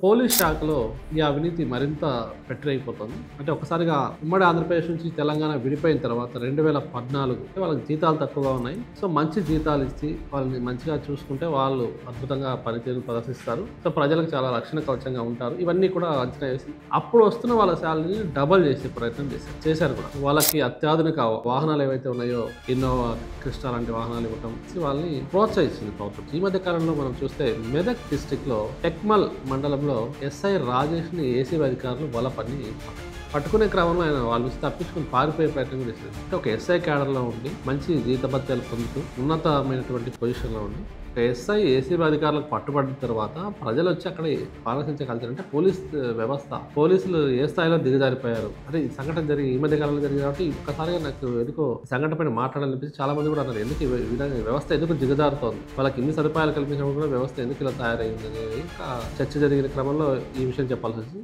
Police శాఖలో ఈ అవినీతి మరింత పెట్టరైపోతుంది. అంటే ఒకసారిగా ఉమ్మడి ఆంధ్రప్రదేశ్ నుంచి తెలంగాణ విడిపోయిన తర్వాత 2014 వాళ్ళకి జీతాలు తక్కువగా ఉన్నాయి. సో మంచి జీతాలు ఇచ్చి వాళ్ళని మంచిగా చూసుకుంటే వాళ్ళు అద్భుతంగా పనితీరు ప్రదర్శిస్తారు. సో ప్రజలకు చాలా రక్షణ కవచంగా ఉంటారు. ఇవన్నీ కూడా అంచనా వేసి అప్పుడు వస్తున్న వాళ్ళ శాలరీని డబల్ చేసే ప్రయత్నం చేశారు కూడా. వాళ్ళకి అత్యాధునిక వాహనాలు ఏవైతే ఉన్నాయో ఇన్నోవా క్రిస్టా లాంటి వాహనాలు ఇవ్వటం వాళ్ళని ప్రోత్సహిస్తుంది ప్రభుత్వం. ఈ మధ్య కాలంలో మనం చూస్తే మెదక్ డిస్టిక్ లో టెక్మల్ మండలంలో ఎస్ఐ రాజేష్ ని ఏసీబీ అధికారులు బలపని పట్టుకునే క్రమంలో ఆయన వాళ్ళ నుంచి తప్పించుకుని పారిపోయే ప్రయత్నం చేశారు. అంటే ఒక ఎస్ఐ క్యాడర్లో ఉండి మంచి జీతభత్యాలు పొందుతూ ఉన్నతమైనటువంటి పొజిషన్లో ఉండి ఒక ఎస్ఐ ఏసీబీ అధికారులకు పట్టుబడిన తర్వాత ప్రజలు వచ్చి అక్కడ పారసించే కల్చర్ అంటే పోలీస్ వ్యవస్థ పోలీసులు ఏ స్థాయిలో దిగజారిపోయారు. అంటే ఈ సంఘటన జరిగి ఈ మధ్య కాలంలో జరిగింది కాబట్టి ఒక్కసారిగా నాకు ఎందుకో సంఘటన పైన మాట్లాడాలనిపించి చాలా మంది కూడా అన్నారు, ఎందుకు ఈ విధంగా వ్యవస్థ ఎందుకు దిగజారుతోంది, వాళ్ళకి ఇన్ని సదుపాయాలు కల్పించినప్పుడు కూడా వ్యవస్థ ఎందుకు ఇలా తయారైంది అనేది ఇంకా చర్చ జరిగిన క్రమంలో ఈ విషయం చెప్పాల్సి వచ్చింది.